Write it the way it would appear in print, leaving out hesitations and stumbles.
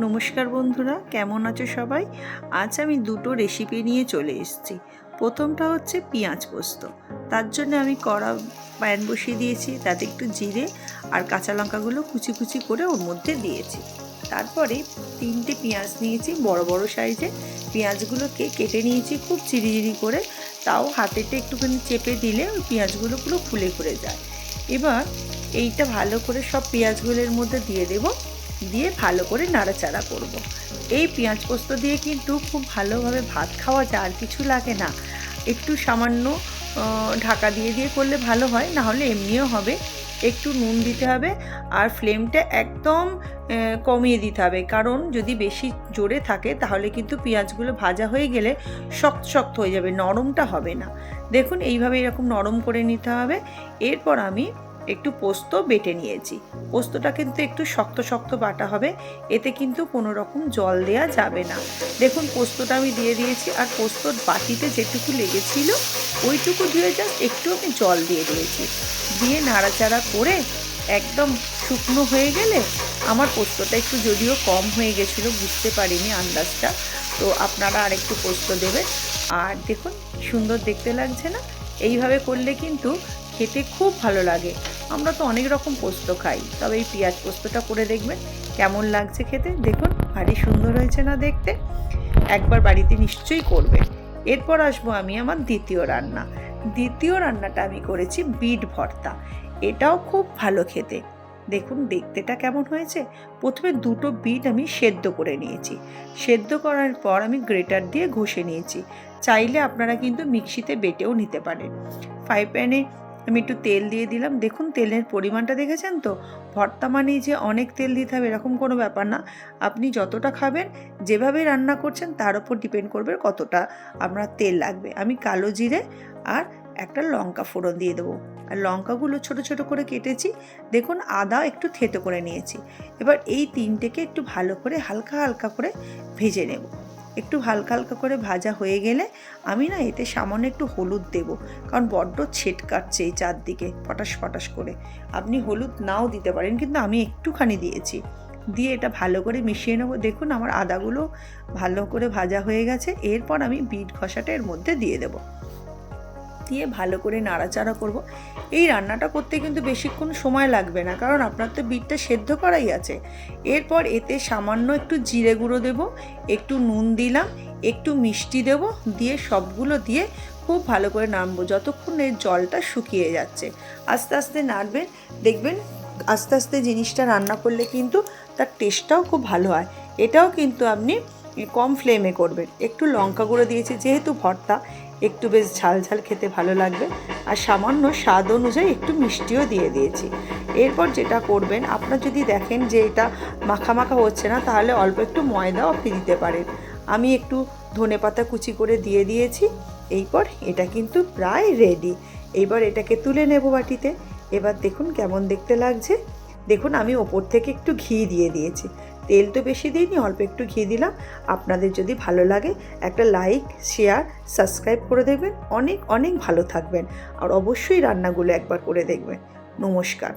নমস্কার বন্ধুরা, কেমন আছো সবাই? আজ আমি দুটো রেসিপি নিয়ে চলে এসেছি। প্রথমটা হচ্ছে পেঁয়াজ পোস্ত। তার জন্য আমি কড়া প্যান বসিয়ে দিয়েছি, তাতে একটু জিরে আর কাঁচা লঙ্কাগুলো কুচি কুচি করে ওর মধ্যে দিয়েছি। তারপরে 3টে পেঁয়াজ নিয়েছি, বড় বড় সাইজে। পেঁয়াজগুলোকে কেটে নিয়েছি খুব চিরিচিরি করে, তাও হাতেতে একটুখানি চেপে দিলে ওই পেঁয়াজগুলো পুরো খুলে খুলে যায়। এবার এইটা ভালো করে সব পেঁয়াজগুলোর মধ্যে দিয়ে দেবো, দিয়ে ভালো করে নাড়াচাড়া করব। এই পেঁয়াজ পোস্ত দিয়ে কিন্তু খুব ভালোভাবে ভাত খাওয়া যায়, আর কিছু লাগে না। একটু সামান্য ঢাকা দিয়ে দিয়ে করলে ভালো হয়, না হলে এমনিও হবে। একটু নুন দিতে হবে, আর ফ্লেমটা একদম কমিয়ে দিতে হবে, কারণ যদি বেশি জোরে থাকে তাহলে কিন্তু পেঁয়াজগুলো ভাজা হয়ে গেলে শক্ত শক্ত হয়ে যাবে, নরমটা হবে না। দেখুন এইভাবে এরকম নরম করে নিতে হবে। এরপর আমি একটু পোস্ত বেটে নিয়েছি। পোস্তটা কিন্তু একটু শক্ত শক্ত বাটা হবে, এতে কিন্তু কোনো রকম জল দেওয়া যাবে না। দেখুন পোস্তটা আমি দিয়ে দিয়েছি, আর পোস্তর বাটিতে যেটুকু লেগেছিল ওইটুকু দিয়ে জাস্ট একটু আমি জল দিয়ে দিয়েছি। দিয়ে নাড়াচাড়া করে একদম শুকনো হয়ে গেলে, আমার পোস্তটা একটু যদিও কম হয়ে গেছিলো, বুঝতে পারিনি আন্দাজটা, তো আপনারা আরেকটু পোস্ত দেবেন। আর দেখুন সুন্দর দেখতে লাগছে না? এইভাবে করলে কিন্তু খেতে খুব ভালো লাগে। আমরা তো অনেক রকম পোস্ত খাই, তবে এই পেঁয়াজ পোস্তটা করে দেখবেন কেমন লাগছে খেতে। দেখুন ভারী সুন্দর হয়েছে না দেখতে? একবার বাড়িতে নিশ্চয়ই করবেন। এরপর আসবো আমি আমার দ্বিতীয় রান্না। দ্বিতীয় রান্নাটা আমি করেছি বিট ভর্তা। এটাও খুব ভালো খেতে। দেখুন দেখতেটা কেমন হয়েছে। প্রথমে দুটো বিট আমি সেদ্ধ করে নিয়েছি। সেদ্ধ করার পর আমি গ্রেটার দিয়ে ঘষে নিয়েছি। চাইলে আপনারা কিন্তু মিক্সিতে বেটেও নিতে পারেন। ফ্রাই প্যানে আমি একটু তেল দিয়ে দিলাম। দেখুন তেলের পরিমাণটা দেখেছেন তো? ভর্তা মানেই যে অনেক তেল দিতে হবে এরকম কোনো ব্যাপার না। আপনি যতটা খাবেন, যেভাবে রান্না করছেন তার উপর ডিপেন্ড করবে কতটা আপনার তেল লাগবে। আমি কালো জিরে আর একটা লঙ্কা ফোড়ন দিয়ে দেবো, আর লঙ্কাগুলো ছোট ছোট করে কেটেছি। দেখুন আদা একটু থেতো করে নিয়েছি। এবার এই তিনটেকে একটু ভালো করে হালকা হালকা করে ভেজে নেব। একটু হালকা হালকা করে ভাজা হয়ে গেলে আমি না এতে সামান্য একটু হলুদ দেব, কারণ বড্ড ছেটকাচ্ছে এই চারদিকে ফটাস ফটাস করে। আপনি হলুদ নাও দিতে পারেন, কিন্তু আমি একটুখানি দিয়েছি। দিয়ে এটা ভালো করে মিশিয়ে নেবো। দেখুন আমার আদাগুলো ভালো করে ভাজা হয়ে গেছে। এরপর আমি বিট ঘষাটা এর মধ্যে দিয়ে দেবো, দিয়ে ভালো করে নাড়াচাড়া করব। এই রান্নাটা করতে কিন্তু বেশিক্ষণ সময় লাগবে না, কারণ আপনার তো বিটটা সেদ্ধ করাই আছে। এরপর এতে সামান্য একটু জিরে গুঁড়ো দেব, একটু নুন দিলাম, একটু মিষ্টি দেব, দিয়ে সবগুলো দিয়ে খুব ভালো করে নাড়বো যতক্ষণ এর জলটা শুকিয়ে যাচ্ছে। আস্তে আস্তে নাড়বেন, দেখবেন আস্তে আস্তে জিনিসটা রান্না করলে কিন্তু তার টেস্টটাও খুব ভালো হয়। এটাও কিন্তু আপনি কম ফ্লেমে করবেন। একটু লঙ্কা গুঁড়ো দিয়েছি, যেহেতু ভর্তা একটু বেশ ঝাল ঝাল খেতে ভালো লাগবে, আর সামান্য স্বাদ অনুযায়ী একটু মিষ্টিও দিয়ে দিয়েছি। এরপর যেটা করবেন, আপনার যদি দেখেন যে এটা মাখা মাখা হচ্ছে না, তাহলে অল্প একটু ময়দাও আপনি দিতে পারেন। আমি একটু ধনেপাতা কুচি করে দিয়ে দিয়েছি। এইপর এটা কিন্তু প্রায় রেডি। এইবার এটাকে তুলে নেব বাটিতে। এবার দেখুন কেমন দেখতে লাগছে। দেখুন আমি ওপর থেকে একটু ঘি দিয়ে দিয়েছি, তেল তো বেশি দিইনি, অল্প একটু ঘি দিলাম। আপনাদের যদি ভালো লাগে একটা লাইক, শেয়ার, সাবস্ক্রাইব করে দেবেন। অনেক অনেক ভালো থাকবেন, আর অবশ্যই রান্নাগুলো একবার করে দেখবেন। নমস্কার।